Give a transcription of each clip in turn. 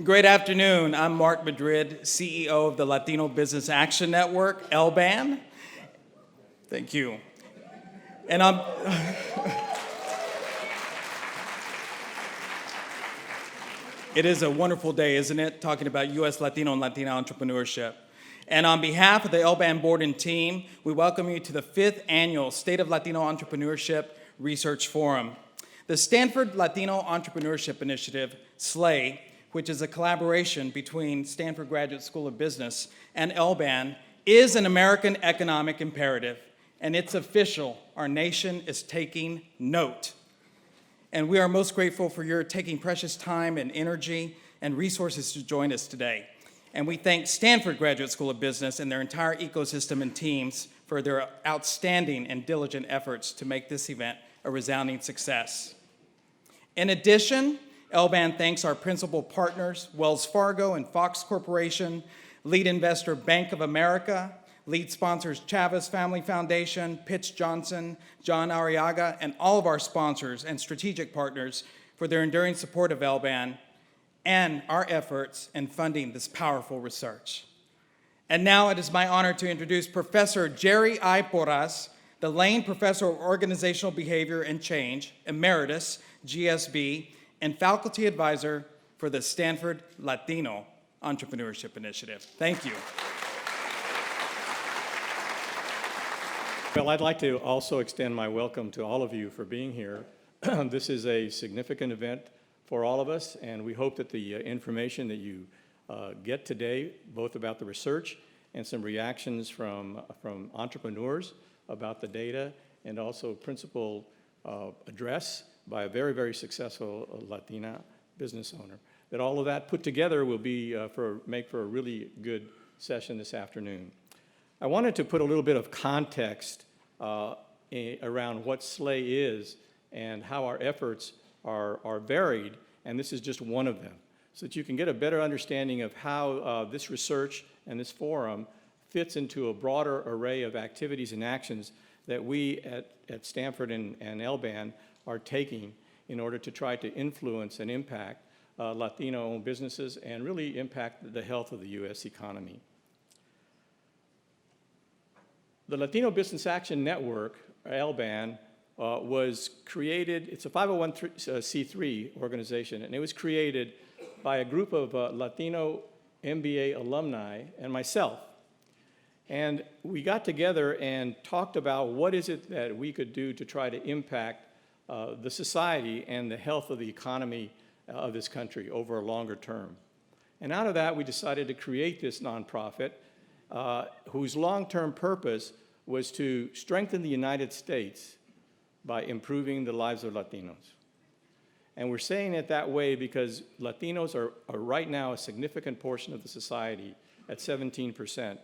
Great afternoon. I'm Mark Madrid, CEO of the Latino Business Action Network, LBAN. Thank you. And it is a wonderful day, isn't it? Talking about U.S. Latino and Latina entrepreneurship. And on behalf of the LBAN board and team, we welcome you to the 5th Annual State of Latino Entrepreneurship Research Forum. The Stanford Latino Entrepreneurship Initiative, SLAY, which is a collaboration between Stanford Graduate School of Business and LBAN, is an American economic imperative, and it's official. Our nation is taking note. And we are most grateful for your taking precious time and energy and resources to join us today. And we thank Stanford Graduate School of Business and their entire ecosystem and teams for their outstanding and diligent efforts to make this event a resounding success. In addition, LBAN thanks our principal partners, Wells Fargo and Fox Corporation, lead investor Bank of America, lead sponsors Chavez Family Foundation, Pitts Johnson, John Arriaga, and all of our sponsors and strategic partners for their enduring support of LBAN and our efforts in funding this powerful research. And now it is my honor to introduce Professor Jerry I. Porras, the Lane Professor of Organizational Behavior and Change, Emeritus, GSB, and faculty advisor for the Stanford Latino Entrepreneurship Initiative. Thank you. Well, I'd like to also extend my welcome to all of you for being here. This is a significant event for all of us, and we hope that the information that you get today, both about the research and some reactions from entrepreneurs about the data, and also principal address by a very, very successful Latina business owner, that all of that put together will be make for a really good session this afternoon. I wanted to put a little bit of context around what SLAY is and how our efforts are varied, and this is just one of them, so that you can get a better understanding of how this research and this forum fits into a broader array of activities and actions that we at Stanford and LBAN are taking in order to try to influence and impact Latino-owned businesses and really impact the health of the U.S. economy. The Latino Business Action Network, or LBAN, was created, it's a 501c3 organization, and it was created by a group of Latino MBA alumni and myself. And we got together and talked about what is it that we could do to try to impact the society and the health of the economy of this country over a longer term. And out of that, we decided to create this nonprofit whose long-term purpose was to strengthen the United States by improving the lives of Latinos. And we're saying it that way because Latinos are right now a significant portion of the society at 17%.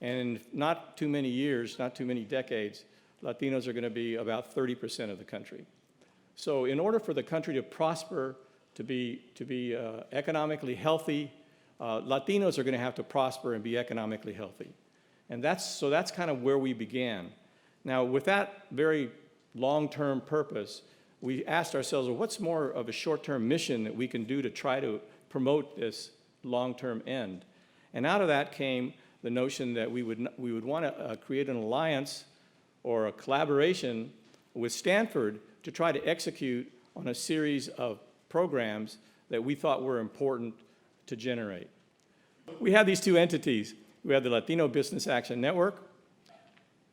And in not too many years, not too many decades, Latinos are going to be about 30% of the country. So in order for the country to prosper, to be economically healthy, Latinos are going to have to prosper and be economically healthy. And that's kind of where we began. Now, with that very long-term purpose, we asked ourselves, well, what's more of a short-term mission that we can do to try to promote this long-term end? And out of that came the notion that we would want to create an alliance or a collaboration with Stanford to try to execute on a series of programs that we thought were important to generate. We have these two entities. We have the Latino Business Action Network,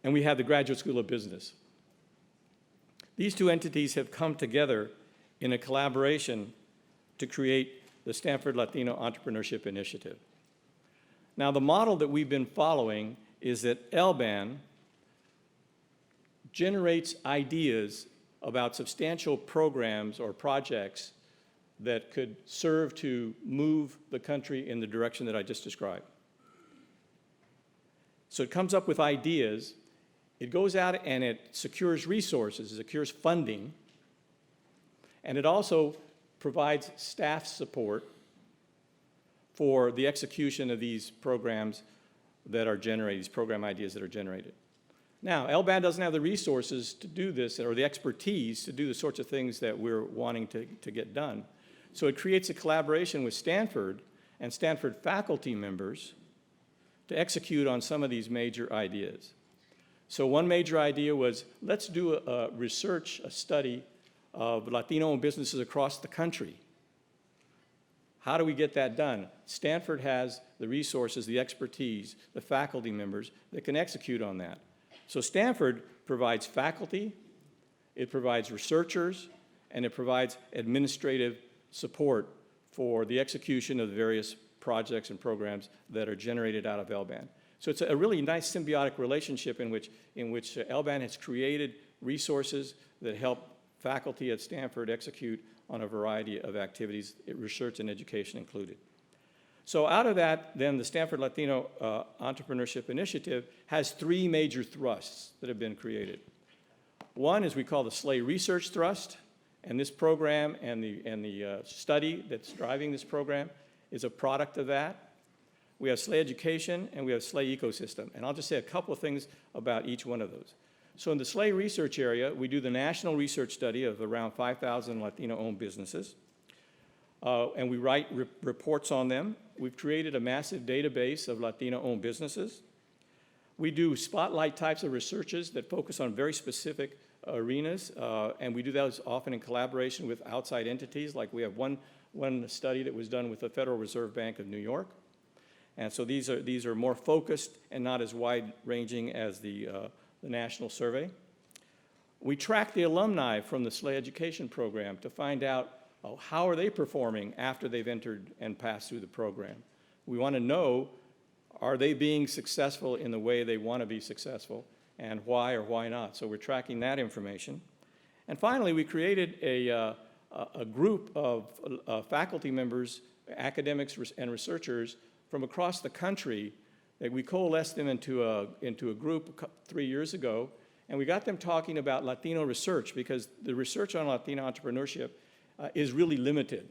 and we have the Graduate School of Business. These two entities have come together in a collaboration to create the Stanford Latino Entrepreneurship Initiative. Now, the model that we've been following is that LBAN generates ideas about substantial programs or projects that could serve to move the country in the direction that I just described. So it comes up with ideas, it goes out and it secures resources, it secures funding, and it also provides staff support for the execution of these programs that are generated, these program ideas that are generated. Now, LBAN doesn't have the resources to do this or the expertise to do the sorts of things that we're wanting to get done. So it creates a collaboration with Stanford and Stanford faculty members to execute on some of these major ideas. So one major idea was, let's do a study of Latino-owned businesses across the country. How do we get that done? Stanford has the resources, the expertise, the faculty members that can execute on that. So Stanford provides faculty, it provides researchers, and it provides administrative support for the execution of the various projects and programs that are generated out of LBAN. So it's a really nice symbiotic relationship in which LBAN has created resources that help faculty at Stanford execute on a variety of activities, research and education included. So out of that, then the Stanford Latino Entrepreneurship Initiative has three major thrusts that have been created. One is we call the SLAY Research Thrust, and this program and the study that's driving this program is a product of that. We have SLAY Education and we have SLAY Ecosystem, and I'll just say a couple of things about each one of those. So in the SLAY research area, we do the national research study of around 5,000 Latino-owned businesses, and we write reports on them. We've created a massive database of Latino-owned businesses. We do spotlight types of researches that focus on very specific arenas, and we do those often in collaboration with outside entities, like we have one study that was done with the Federal Reserve Bank of New York. And so these are more focused and not as wide-ranging as the national survey. We track the alumni from the SLAY education program to find out how are they performing after they've entered and passed through the program. We want to know, are they being successful in the way they want to be successful, and why or why not? So we're tracking that information. And finally, we created a group of faculty members, academics and researchers from across the country. That we coalesced them into a group 3 years ago, and we got them talking about Latino research, because the research on Latino entrepreneurship is really limited.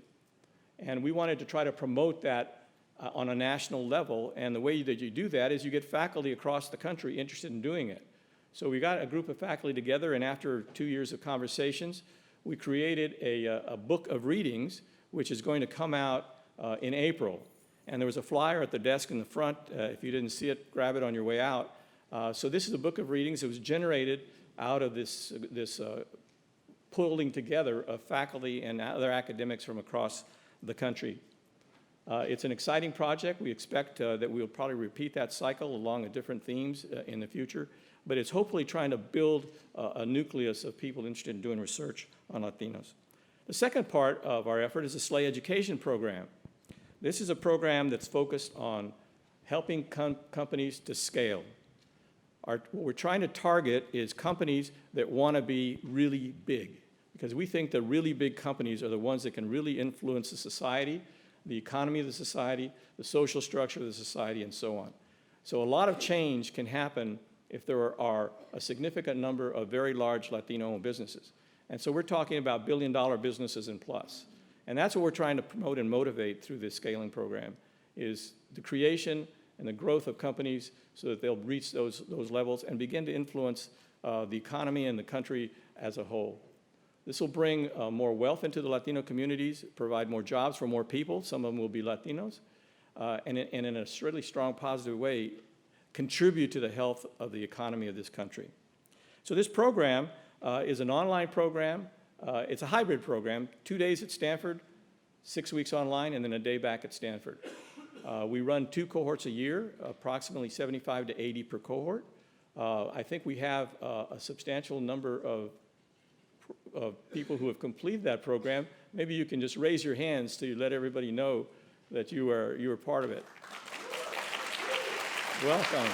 And we wanted to try to promote that on a national level, and the way that you do that is you get faculty across the country interested in doing it. So we got a group of faculty together, and after 2 years of conversations, we created a book of readings, which is going to come out in April. And there was a flyer at the desk in the front. If you didn't see it, grab it on your way out. So this is a book of readings. It was generated out of this pulling together of faculty and other academics from across the country. It's an exciting project. We expect that we'll probably repeat that cycle along different themes in the future. But it's hopefully trying to build a nucleus of people interested in doing research on Latinos. The second part of our effort is the SLAY education program. This is a program that's focused on helping companies to scale. What we're trying to target is companies that want to be really big, because we think the really big companies are the ones that can really influence the society, the economy of the society, the social structure of the society, and so on. So a lot of change can happen if there are a significant number of very large Latino-owned businesses. And so we're talking about billion-dollar businesses and plus. And that's what we're trying to promote and motivate through this scaling program, is the creation and the growth of companies so that they'll reach those levels and begin to influence the economy and the country as a whole. This will bring more wealth into the Latino communities, provide more jobs for more people. Some of them will be Latinos, and in a really strong, positive way, contribute to the health of the economy of this country. So this program is an online program. It's a hybrid program, 2 days at Stanford, 6 weeks online, and then a day back at Stanford. We run 2 cohorts a year, approximately 75 to 80 per cohort. I think we have a substantial number of people who have completed that program. Maybe you can just raise your hands to let everybody know that you are part of it. Welcome.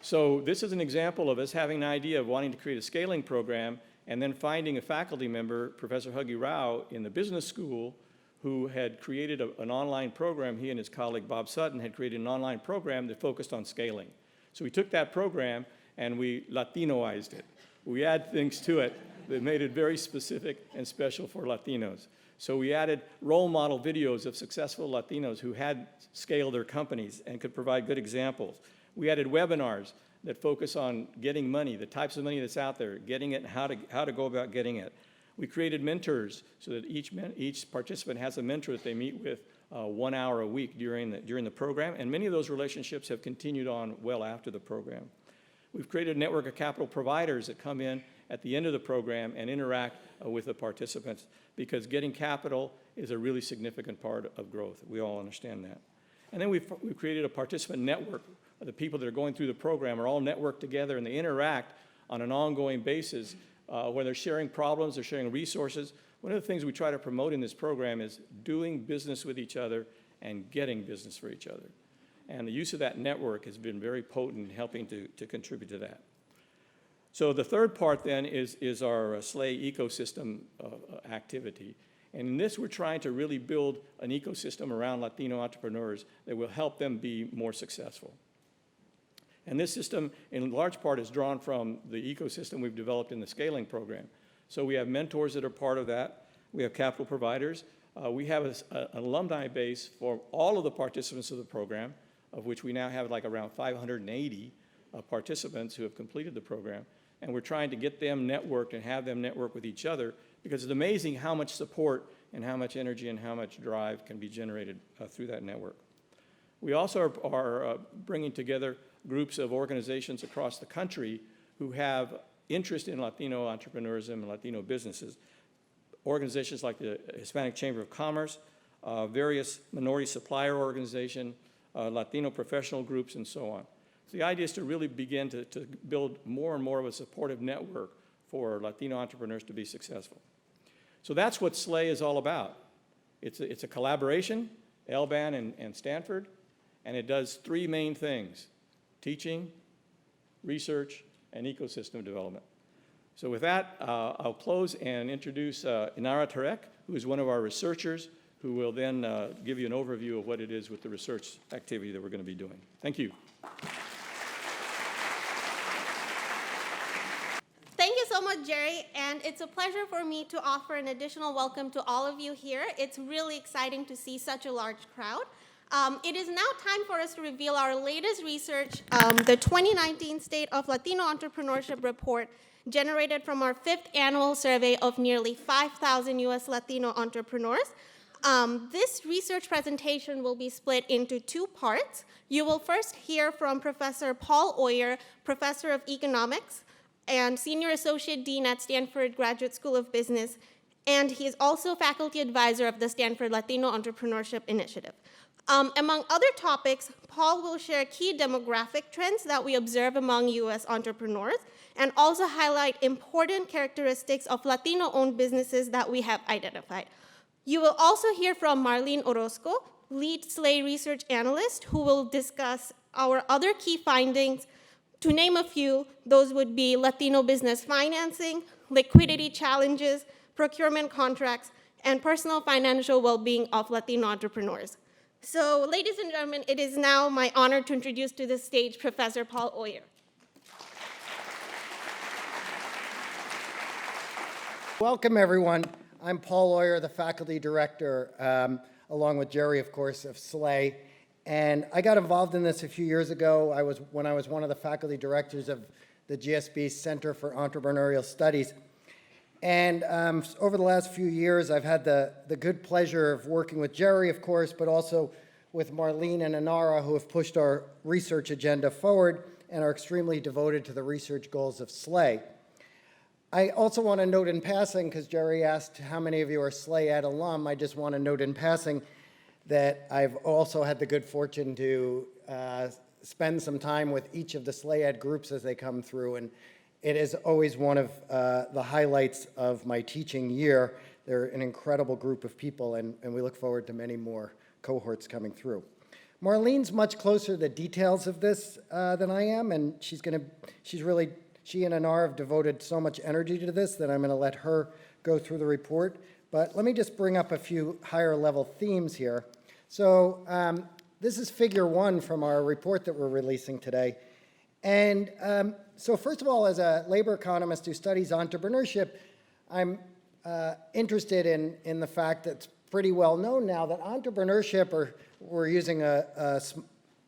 So this is an example of us having an idea of wanting to create a scaling program and then finding a faculty member, Professor Huggy Rao, in the business school, who had created an online program. He and his colleague Bob Sutton had created an online program that focused on scaling. So we took that program and we Latinoized it. We add things to it that made it very specific and special for Latinos. So we added role model videos of successful Latinos who had scaled their companies and could provide good examples. We added webinars that focus on getting money, the types of money that's out there, getting it, and how to go about getting it. We created mentors so that each participant has a mentor that they meet with 1 hour a week during the program, and many of those relationships have continued on well after the program. We've created a network of capital providers that come in at the end of the program and interact with the participants, because getting capital is a really significant part of growth. We all understand that. And then we've created a participant network. The people that are going through the program are all networked together, and they interact on an ongoing basis where they're sharing problems, they're sharing resources. One of the things we try to promote in this program is doing business with each other and getting business for each other. And the use of that network has been very potent in helping to contribute to that. So the third part then is our SLAY ecosystem activity. And in this, we're trying to really build an ecosystem around Latino entrepreneurs that will help them be more successful. And this system, in large part, is drawn from the ecosystem we've developed in the scaling program. So we have mentors that are part of that. We have capital providers. We have an alumni base for all of the participants of the program, of which we now have like around 580 participants who have completed the program. And we're trying to get them networked and have them network with each other, because it's amazing how much support and how much energy and how much drive can be generated through that network. We also are bringing together groups of organizations across the country who have interest in Latino entrepreneurism and Latino businesses. Organizations like the Hispanic Chamber of Commerce, various minority supplier organizations, Latino professional groups, and so on. So the idea is to really begin to build more and more of a supportive network for Latino entrepreneurs to be successful. So that's what SLAY is all about. It's a collaboration, LBAN and Stanford, and it does three main things: teaching, research, and ecosystem development. So with that, I'll close and introduce Inara Tarek, who is one of our researchers, who will then give you an overview of what it is with the research activity that we're going to be doing. Thank you. Thank you so much, Jerry, and it's a pleasure for me to offer an additional welcome to all of you here. It's really exciting to see such a large crowd. It is now time for us to reveal our latest research, the 2019 State of Latino Entrepreneurship Report, generated from our 5th annual survey of nearly 5,000 U.S. Latino entrepreneurs. This research presentation will be split into two parts. You will first hear from Professor Paul Oyer, Professor of Economics and Senior Associate Dean at Stanford Graduate School of Business, and he is also Faculty Advisor of the Stanford Latino Entrepreneurship Initiative. Among other topics, Paul will share key demographic trends that we observe among U.S. entrepreneurs and also highlight important characteristics of Latino-owned businesses that we have identified. You will also hear from Marlene Orozco, lead SLAY research analyst, who will discuss our other key findings. To name a few, those would be Latino business financing, liquidity challenges, procurement contracts, and personal financial well-being of Latino entrepreneurs. So, ladies and gentlemen, it is now my honor to introduce to the stage Professor Paul Oyer. Welcome, everyone. I'm Paul Oyer, the faculty director, along with Jerry, of course, of SLAY. And I got involved in this a few years ago. When I was one of the faculty directors of the GSB Center for Entrepreneurial Studies. And over the last few years, I've had the good pleasure of working with Jerry, of course, but also with Marlene and Inara, who have pushed our research agenda forward and are extremely devoted to the research goals of SLAY. I also want to note in passing, because Jerry asked how many of you are SLAY Ed alum, I just want to note in passing that I've also had the good fortune to spend some time with each of the SLAY Ed groups as they come through, and it is always one of the highlights of my teaching year. They're an incredible group of people, and we look forward to many more cohorts coming through. Marlene's much closer to the details of this than I am, and she and Inara have devoted so much energy to this that I'm going to let her go through the report. But let me just bring up a few higher level themes here. So this is figure 1 from our report that we're releasing today. And so first of all, as a labor economist who studies entrepreneurship, I'm interested in the fact that it's pretty well known now that entrepreneurship, or we're using a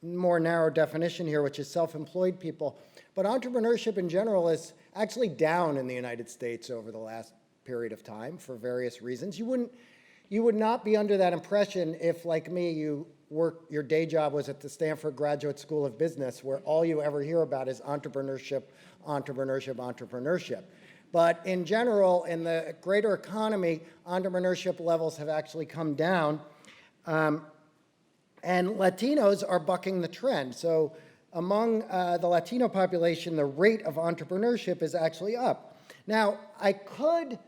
more narrow definition here, which is self-employed people, but entrepreneurship in general is actually down in the United States over the last period of time for various reasons. You would not be under that impression if, like me, your day job was at the Stanford Graduate School of Business, where all you ever hear about is entrepreneurship, entrepreneurship, entrepreneurship. But in general, in the greater economy, entrepreneurship levels have actually come down. And Latinos are bucking the trend. So among the Latino population, the rate of entrepreneurship is actually up. Now, I could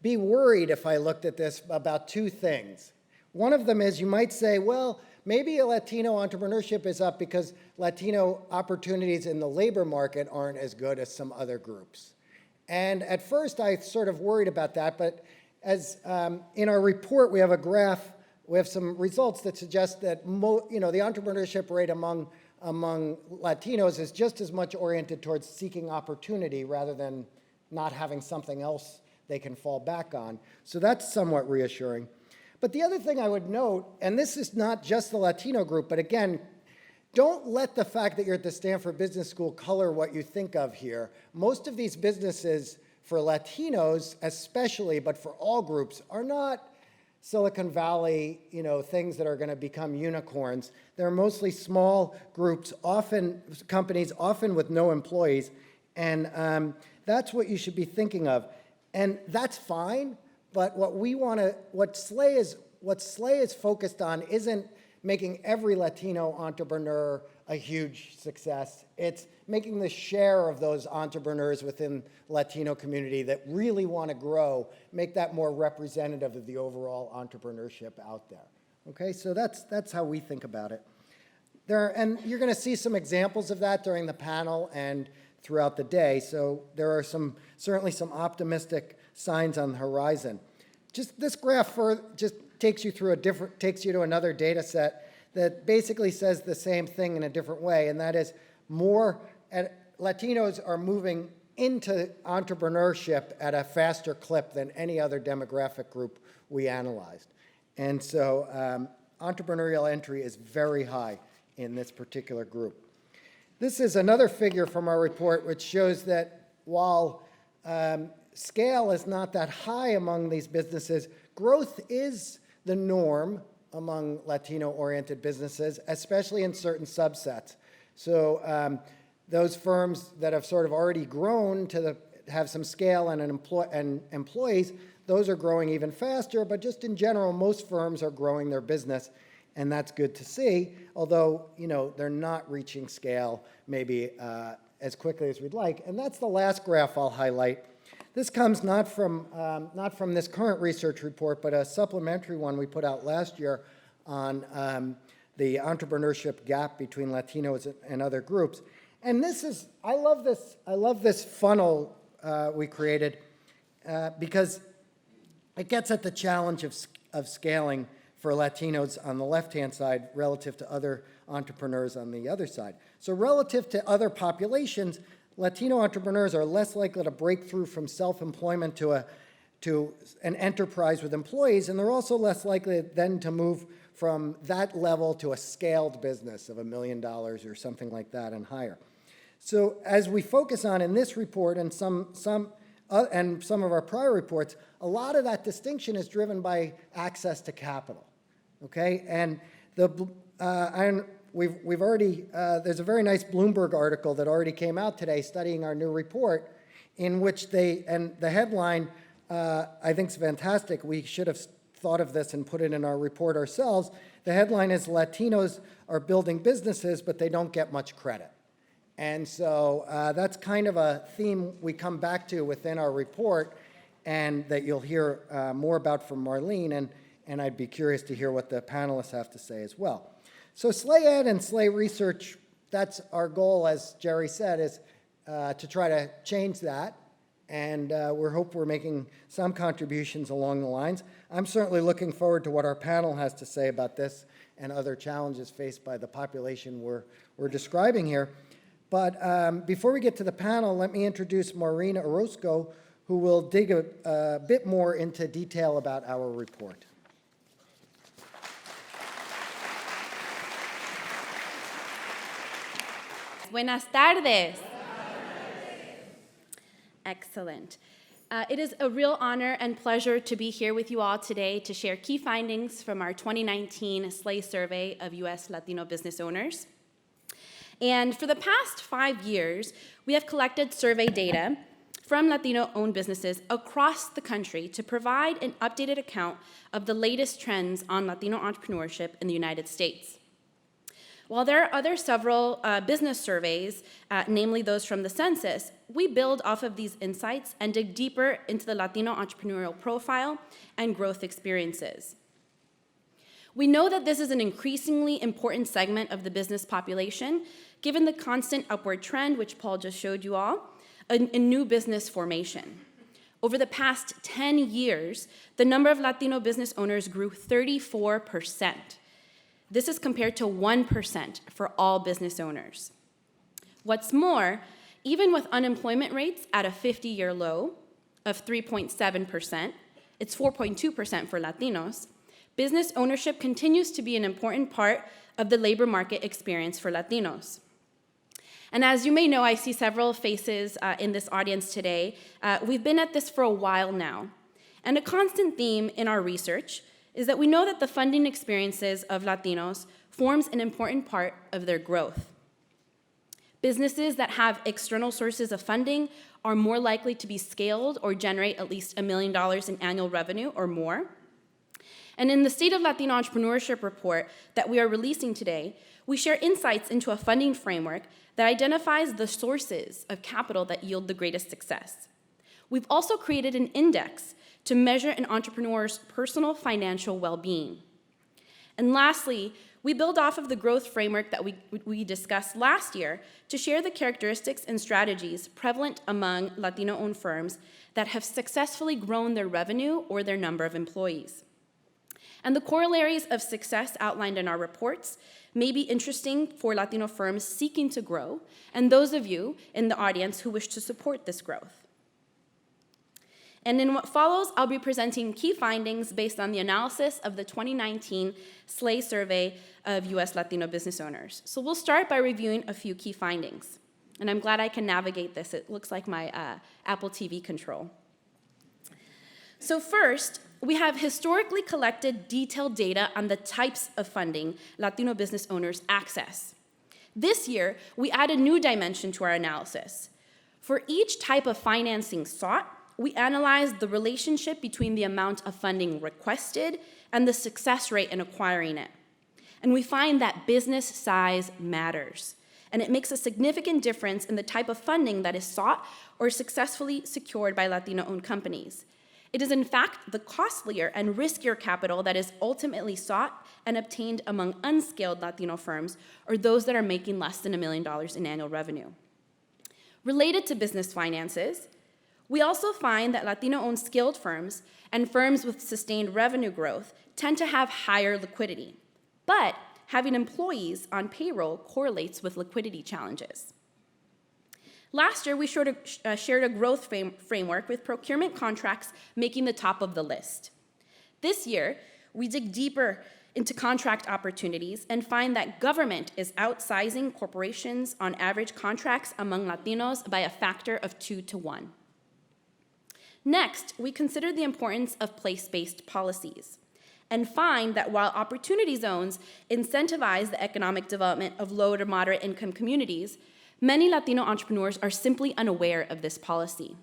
be worried if I looked at this about two things. One of them is you might say, well, maybe a Latino entrepreneurship is up because Latino opportunities in the labor market aren't as good as some other groups. And at first, I sort of worried about that, but as in our report, we have a graph. We have some results that suggest that the entrepreneurship rate among Latinos is just as much oriented towards seeking opportunity rather than not having something else they can fall back on. So that's somewhat reassuring. But the other thing I would note, and this is not just the Latino group, but again, don't let the fact that you're at the Stanford Business School color what you think of here. Most of these businesses for Latinos especially, but for all groups, are not Silicon Valley, things that are going to become unicorns. They're mostly small groups, often companies, often with no employees, and that's what you should be thinking of. And that's fine, but what SLAE is focused on isn't making every Latino entrepreneur a huge success. It's making the share of those entrepreneurs within Latino community that really want to grow, make that more representative of the overall entrepreneurship out there. Okay, so that's how we think about it. And you're going to see some examples of that during the panel and throughout the day. So there are certainly some optimistic signs on the horizon. Just this graph just takes you to another data set that basically says the same thing in a different way, and that is Latinos are moving into entrepreneurship at a faster clip than any other demographic group we analyzed. And so entrepreneurial entry is very high in this particular group. This is another figure from our report which shows that while scale is not that high among these businesses, growth is the norm among Latino-oriented businesses, especially in certain subsets. So those firms that have sort of already grown to have some scale and employees, those are growing even faster, but just in general, most firms are growing their business, and that's good to see, although they're not reaching scale maybe as quickly as we'd like. And that's the last graph I'll highlight. This comes not from this current research report, but a supplementary one we put out last year on the entrepreneurship gap between Latinos and other groups. And I love this funnel we created because it gets at the challenge of scaling for Latinos on the left-hand side relative to other entrepreneurs on the other side. So relative to other populations, Latino entrepreneurs are less likely to break through from self-employment to an enterprise with employees, and they're also less likely then to move from that level to a scaled business of $1 million or something like that and higher. So as we focus on in this report and some of our prior reports, a lot of that distinction is driven by access to capital. Okay, and we've already there's a very nice Bloomberg article that already came out today studying our new report, in which and the headline I think is fantastic. We should have thought of this and put it in our report ourselves. The headline is "Latinos are building businesses, but they don't get much credit." And so that's kind of a theme we come back to within our report, and that you'll hear more about from Marlene, and I'd be curious to hear what the panelists have to say as well. So SLAE Ed and SLAE Research, that's our goal, as Jerry said, is to try to change that, and we hope we're making some contributions along the lines. I'm certainly looking forward to what our panel has to say about this and other challenges faced by the population we're describing here. But before we get to the panel, let me introduce Maureen Orozco, who will dig a bit more into detail about our report. Buenas tardes. Excellent. It is a real honor and pleasure to be here with you all today to share key findings from our 2019 SLAY survey of U.S. Latino business owners. And for the past 5 years, we have collected survey data from Latino-owned businesses across the country to provide an updated account of the latest trends on Latino entrepreneurship in the United States. While there are several business surveys, namely those from the census, we build off of these insights and dig deeper into the Latino entrepreneurial profile and growth experiences. We know that this is an increasingly important segment of the business population, given the constant upward trend, which Paul just showed you all, in new business formation. Over the past 10 years, the number of Latino business owners grew 34%. This is compared to 1% for all business owners. What's more, even with unemployment rates at a 50-year low of 3.7%, it's 4.2% for Latinos, business ownership continues to be an important part of the labor market experience for Latinos. And as you may know, I see several faces in this audience today. We've been at this for a while now. And a constant theme in our research is that we know that the funding experiences of Latinos forms an important part of their growth. Businesses that have external sources of funding are more likely to be scaled or generate at least $1 million in annual revenue or more. And in the State of Latino Entrepreneurship report that we are releasing today, we share insights into a funding framework that identifies the sources of capital that yield the greatest success. We've also created an index to measure an entrepreneur's personal financial well-being. And lastly, we build off of the growth framework that we discussed last year to share the characteristics and strategies prevalent among Latino-owned firms that have successfully grown their revenue or their number of employees. And the corollaries of success outlined in our reports may be interesting for Latino firms seeking to grow, and those of you in the audience who wish to support this growth. And in what follows, I'll be presenting key findings based on the analysis of the 2019 SLAY survey of U.S. Latino business owners. So we'll start by reviewing a few key findings. And I'm glad I can navigate this. It looks like my Apple TV control. So first, we have historically collected detailed data on the types of funding Latino business owners access. This year, we add a new dimension to our analysis. For each type of financing sought, we analyzed the relationship between the amount of funding requested and the success rate in acquiring it. And we find that business size matters, and it makes a significant difference in the type of funding that is sought or successfully secured by Latino-owned companies. It is in fact the costlier and riskier capital that is ultimately sought and obtained among unscaled Latino firms or those that are making less than $1 million in annual revenue. Related to business finances, we also find that Latino-owned skilled firms and firms with sustained revenue growth tend to have higher liquidity, but having employees on payroll correlates with liquidity challenges. Last year, we shared a growth framework with procurement contracts making the top of the list. This year, we dig deeper into contract opportunities and find that government is outsizing corporations on average contracts among Latinos by a factor of 2 to 1. Next, we consider the importance of place-based policies and find that while opportunity zones incentivize the economic development of low to moderate income communities, many Latino entrepreneurs are simply unaware of this policy.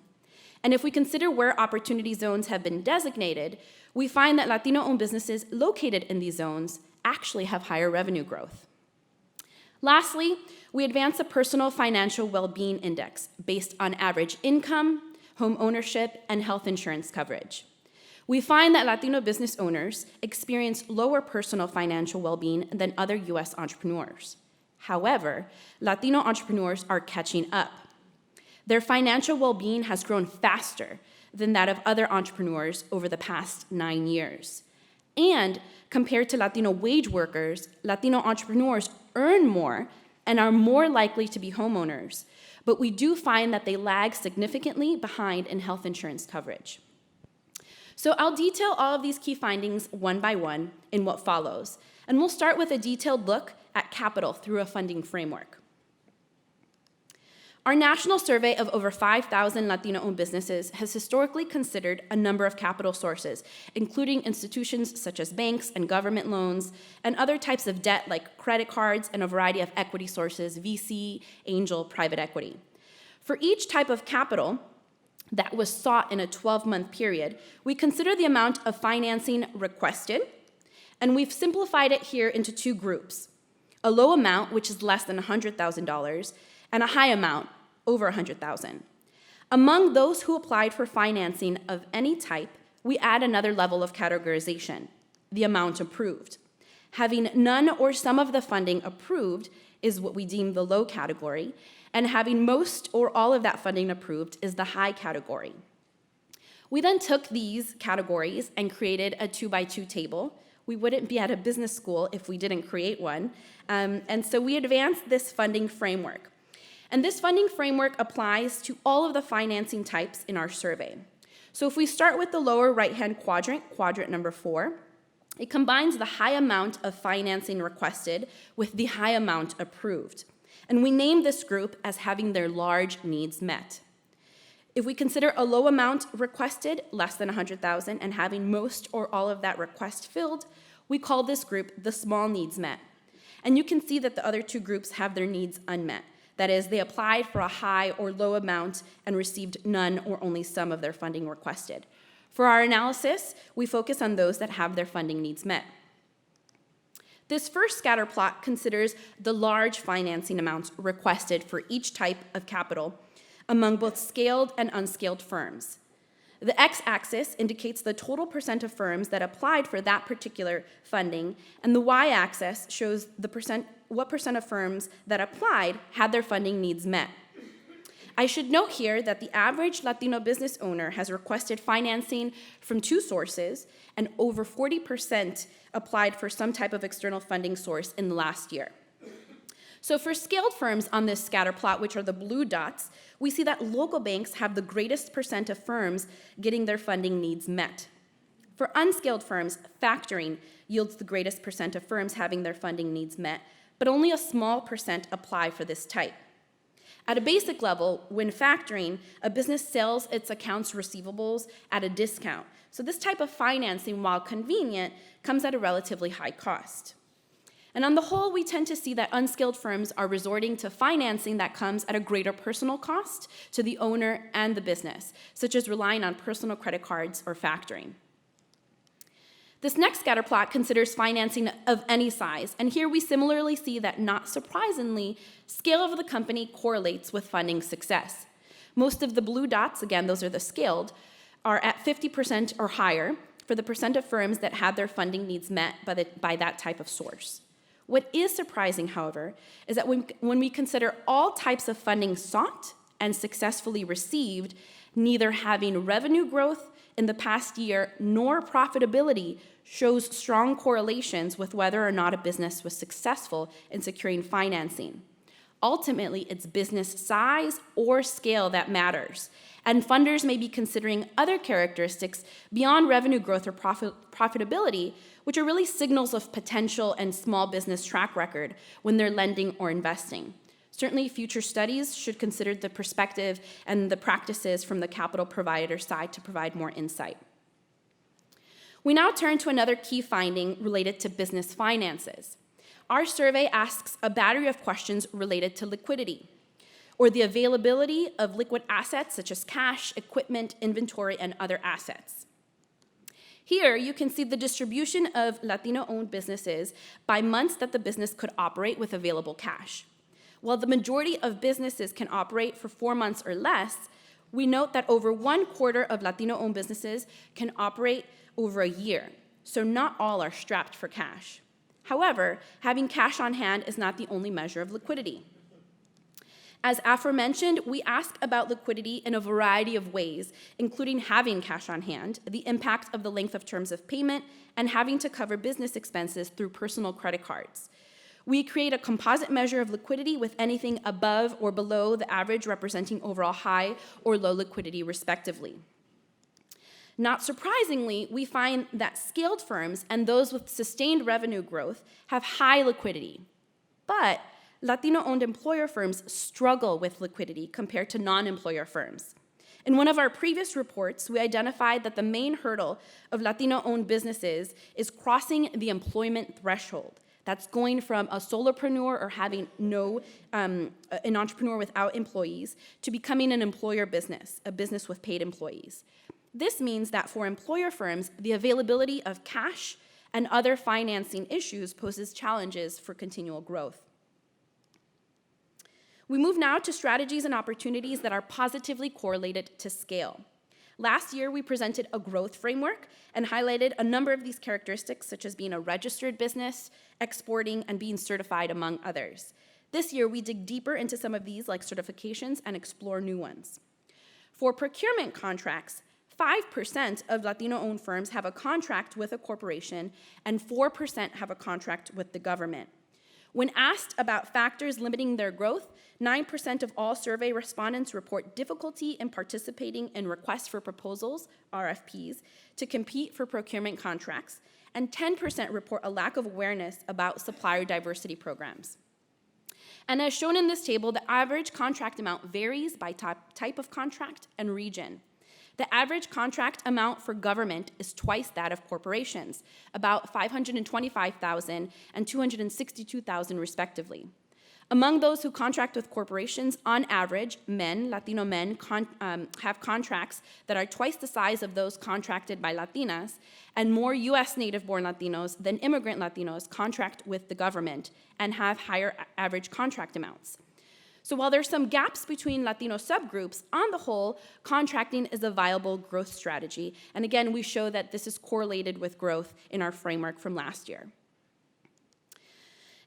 And if we consider where opportunity zones have been designated, we find that Latino-owned businesses located in these zones actually have higher revenue growth. Lastly, we advance a personal financial well-being index based on average income, home ownership, and health insurance coverage. We find that Latino business owners experience lower personal financial well-being than other U.S. entrepreneurs. However, Latino entrepreneurs are catching up. Their financial well-being has grown faster than that of other entrepreneurs over the past 9 years. And compared to Latino wage workers, Latino entrepreneurs earn more and are more likely to be homeowners, but we do find that they lag significantly behind in health insurance coverage. So I'll detail all of these key findings one by one in what follows, and we'll start with a detailed look at capital through a funding framework. Our national survey of over 5,000 Latino-owned businesses has historically considered a number of capital sources, including institutions such as banks and government loans, and other types of debt like credit cards and a variety of equity sources, VC, angel, private equity. For each type of capital that was sought in a 12-month period, we consider the amount of financing requested, and we've simplified it here into two groups: a low amount, which is less than $100,000, and a high amount, over $100,000. Among those who applied for financing of any type, we add another level of categorization: the amount approved. Having none or some of the funding approved is what we deem the low category, and having most or all of that funding approved is the high category. We then took these categories and created a 2x2 table. We wouldn't be at a business school if we didn't create one, and so we advanced this funding framework. And this funding framework applies to all of the financing types in our survey. So if we start with the lower right-hand quadrant, quadrant number 4, it combines the high amount of financing requested with the high amount approved. And we name this group as having their large needs met. If we consider a low amount requested, less than $100,000, and having most or all of that request filled, we call this group the small needs met. And you can see that the other two groups have their needs unmet. That is, they applied for a high or low amount and received none or only some of their funding requested. For our analysis, we focus on those that have their funding needs met. This first scatter plot considers the large financing amounts requested for each type of capital among both scaled and unscaled firms. The x-axis indicates the total percent of firms that applied for that particular funding, and the y-axis shows what percent of firms that applied had their funding needs met. I should note here that the average Latino business owner has requested financing from two sources, and over 40% applied for some type of external funding source in the last year. So for scaled firms on this scatter plot, which are the blue dots, we see that local banks have the greatest percent of firms getting their funding needs met. For unscaled firms, factoring yields the greatest percent of firms having their funding needs met, but only a small percent apply for this type. At a basic level, when factoring, a business sells its accounts receivables at a discount. So this type of financing, while convenient, comes at a relatively high cost. And on the whole, we tend to see that unskilled firms are resorting to financing that comes at a greater personal cost to the owner and the business, such as relying on personal credit cards or factoring. This next scatter plot considers financing of any size, and here we similarly see that, not surprisingly, scale of the company correlates with funding success. Most of the blue dots, again, those are the scaled, are at 50% or higher for the percent of firms that had their funding needs met by that type of source. What is surprising, however, is that when we consider all types of funding sought and successfully received, neither having revenue growth in the past year nor profitability shows strong correlations with whether or not a business was successful in securing financing. Ultimately, it's business size or scale that matters, and funders may be considering other characteristics beyond revenue growth or profitability, which are really signals of potential and small business track record when they're lending or investing. Certainly, future studies should consider the perspective and the practices from the capital provider side to provide more insight. We now turn to another key finding related to business finances. Our survey asks a battery of questions related to liquidity, or the availability of liquid assets such as cash, equipment, inventory, and other assets. Here, you can see the distribution of Latino-owned businesses by months that the business could operate with available cash. While the majority of businesses can operate for 4 months or less, we note that over 1/4 of Latino-owned businesses can operate over a year, so not all are strapped for cash. However, having cash on hand is not the only measure of liquidity. As aforementioned, we ask about liquidity in a variety of ways, including having cash on hand, the impact of the length of terms of payment, and having to cover business expenses through personal credit cards. We create a composite measure of liquidity with anything above or below the average representing overall high or low liquidity, respectively. Not surprisingly, we find that scaled firms and those with sustained revenue growth have high liquidity. But Latino-owned employer firms struggle with liquidity compared to non-employer firms. In one of our previous reports, we identified that the main hurdle of Latino-owned businesses is crossing the employment threshold. That's going from a solopreneur or having an entrepreneur without employees to becoming an employer business, a business with paid employees. This means that for employer firms, the availability of cash and other financing issues poses challenges for continual growth. We move now to strategies and opportunities that are positively correlated to scale. Last year, we presented a growth framework and highlighted a number of these characteristics, such as being a registered business, exporting, and being certified, among others. This year, we dig deeper into some of these, like certifications, and explore new ones. For procurement contracts, 5% of Latino-owned firms have a contract with a corporation, and 4% have a contract with the government. When asked about factors limiting their growth, 9% of all survey respondents report difficulty in participating in requests for proposals, RFPs, to compete for procurement contracts, and 10% report a lack of awareness about supplier diversity programs. And as shown in this table, the average contract amount varies by type of contract and region. The average contract amount for government is twice that of corporations, about $525,000 and $262,000 respectively. Among those who contract with corporations, on average, Latino men, have contracts that are twice the size of those contracted by Latinas, and more US native-born Latinos than immigrant Latinos contract with the government and have higher average contract amounts. So while there's some gaps between Latino subgroups, on the whole, contracting is a viable growth strategy. And again, we show that this is correlated with growth in our framework from last year.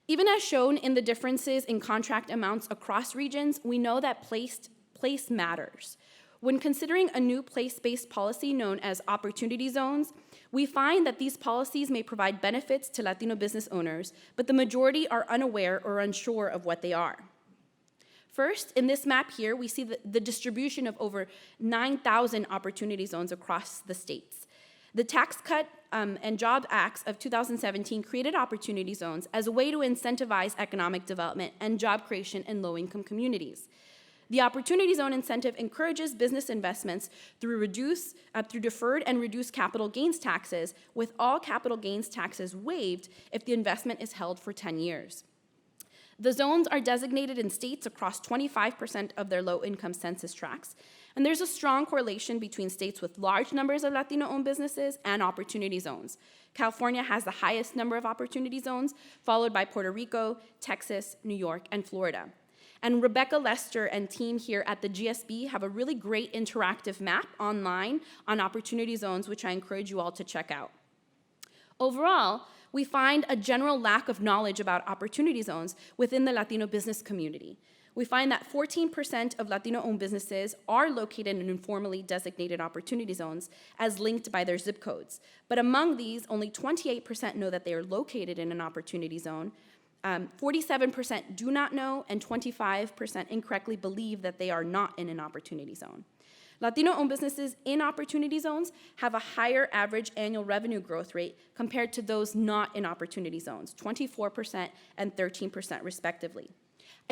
Even as shown in the differences in contract amounts across regions, we know that place matters. When considering a new place-based policy known as opportunity zones, we find that these policies may provide benefits to Latino business owners, but the majority are unaware or unsure of what they are. First, in this map here, we see the distribution of over 9,000 opportunity zones across the states. The Tax Cut and Jobs Acts of 2017 created opportunity zones as a way to incentivize economic development and job creation in low-income communities. The Opportunity Zone incentive encourages business investments through deferred and reduced capital gains taxes, with all capital gains taxes waived if the investment is held for 10 years. The zones are designated in states across 25% of their low-income census tracts, and there's a strong correlation between states with large numbers of Latino-owned businesses and opportunity zones. California has the highest number of opportunity zones, followed by Puerto Rico, Texas, New York, and Florida. And Rebecca Lester and team here at the GSB have a really great interactive map online on opportunity zones, which I encourage you all to check out. Overall, we find a general lack of knowledge about opportunity zones within the Latino business community. We find that 14% of Latino-owned businesses are located in informally designated opportunity zones as linked by their zip codes. But among these, only 28% know that they are located in an opportunity zone, 47% do not know, and 25% incorrectly believe that they are not in an opportunity zone. Latino-owned businesses in opportunity zones have a higher average annual revenue growth rate compared to those not in opportunity zones, 24% and 13% respectively.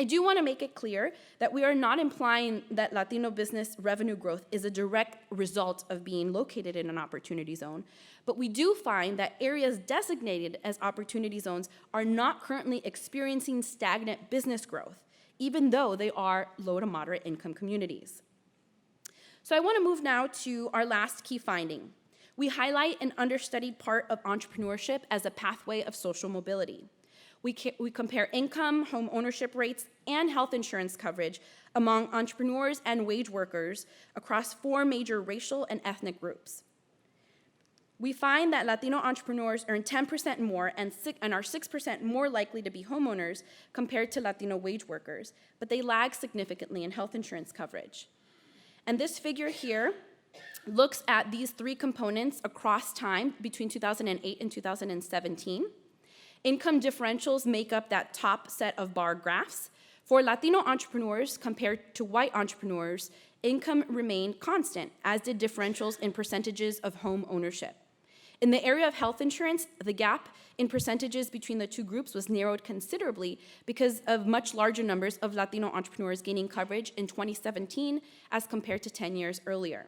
I do want to make it clear that we are not implying that Latino business revenue growth is a direct result of being located in an opportunity zone, but we do find that areas designated as opportunity zones are not currently experiencing stagnant business growth, even though they are low to moderate income communities. So I want to move now to our last key finding. We highlight an understudied part of entrepreneurship as a pathway of social mobility. We compare income, home ownership rates, and health insurance coverage among entrepreneurs and wage workers across 4 major racial and ethnic groups. We find that Latino entrepreneurs earn 10% more and are 6% more likely to be homeowners compared to Latino wage workers, but they lag significantly in health insurance coverage. And this figure here looks at these 3 components across time between 2008 and 2017. Income differentials make up that top set of bar graphs. For Latino entrepreneurs compared to white entrepreneurs, income remained constant, as did differentials in percentages of home ownership. In the area of health insurance, the gap in percentages between the two groups was narrowed considerably because of much larger numbers of Latino entrepreneurs gaining coverage in 2017 as compared to 10 years earlier.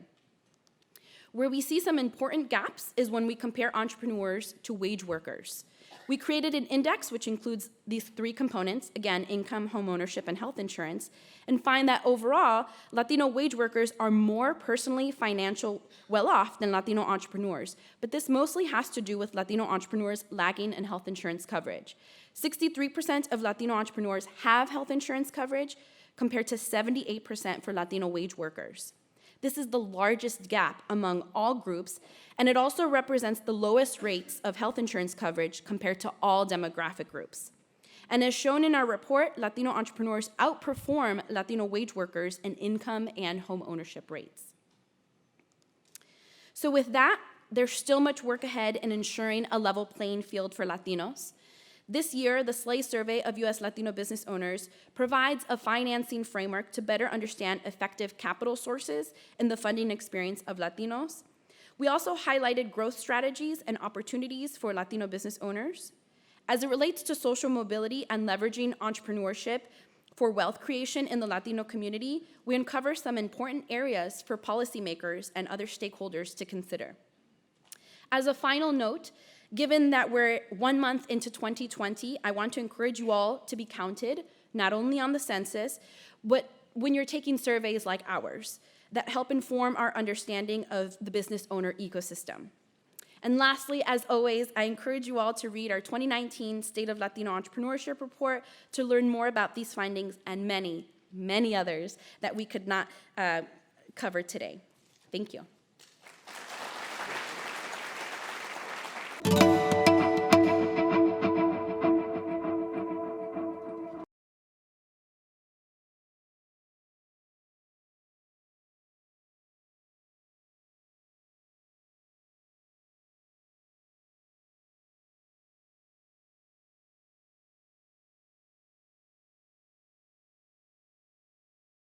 Where we see some important gaps is when we compare entrepreneurs to wage workers. We created an index which includes these three components, again, income, home ownership, and health insurance, and find that overall, Latino wage workers are more personally financial well-off than Latino entrepreneurs. But this mostly has to do with Latino entrepreneurs lagging in health insurance coverage. 63% of Latino entrepreneurs have health insurance coverage, compared to 78% for Latino wage workers. This is the largest gap among all groups, and it also represents the lowest rates of health insurance coverage compared to all demographic groups. And as shown in our report, Latino entrepreneurs outperform Latino wage workers in income and home ownership rates. So with that, there's still much work ahead in ensuring a level playing field for Latinos. This year, the SLAY survey of U.S. Latino business owners provides a financing framework to better understand effective capital sources in the funding experience of Latinos. We also highlighted growth strategies and opportunities for Latino business owners. As it relates to social mobility and leveraging entrepreneurship for wealth creation in the Latino community, we uncover some important areas for policymakers and other stakeholders to consider. As a final note, given that we're 1 month into 2020, I want to encourage you all to be counted, not only on the census, but when you're taking surveys like ours that help inform our understanding of the business owner ecosystem. And lastly, as always, I encourage you all to read our 2019 State of Latino Entrepreneurship report to learn more about these findings and many, many others that we could not cover today. Thank you.